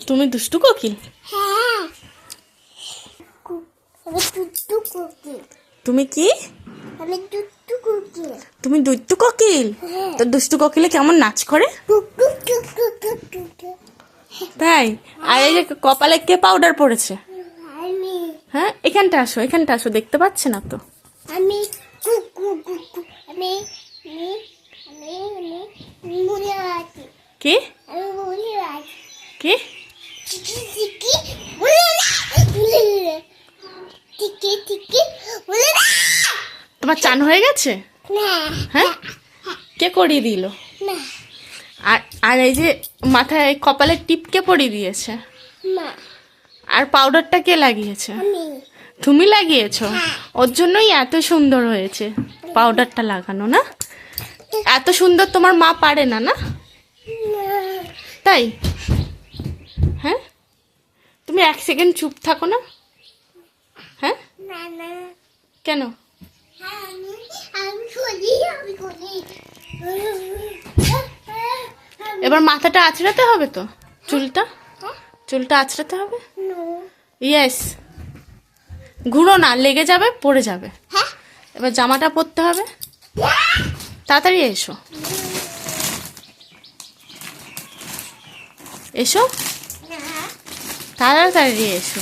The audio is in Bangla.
তুমি দুষ্টু কোকিল? হ্যাঁ, আমি দুষ্টু কোকিল। তুমি কি? আমি দুষ্টু কোকিল। তুমি দুষ্টু কোকিল? তো দুষ্টু কোকিলে কেমন নাচ করে? টুক টুক টুক টুক টুক টুক টুক। তাই? আর এই যে কপালে কে পাউডার পড়েছে? আমি হ্যাঁ, এখানটা আসো, দেখতে পাচ্ছে না তো। আমি কুকু কুকু। আমি আমি আমি আমি মনে আছি। কি আমি মনে আছি। কি? টিকি টিকি বলে না বলে না। টিকি টিকি বলে না। তোমার চান হয়ে গেছে? না হ্যাঁ, কে করিয়ে দিল? না আর আর এই যে মাথায় কপালে টিপ কে পরিয়ে দিয়েছে? মা আর পাউডারটা কে লাগিয়েছে? আমি তুমি লাগিয়েছো? ওর জন্যই এত সুন্দর হয়েছে পাউডারটা লাগানো, না? এত সুন্দর তোমার মা পারে না, না? তাই? হ্যাঁ, তুমি এক সেকেন্ড চুপ থাকো না। হ্যাঁ, না না কেন? আমি আমি করি আমি করি। এবার মাথাটা আঁচড়াতে হবে তো, চুলটা আঁচড়াতে হবে। ইয়েস, ঘুরো না, লেগে যাবে, পড়ে যাবে। এবার জামাটা পরতে হবে, তাড়াতাড়ি এসো এসো, তাড়াতাড়ি এসো।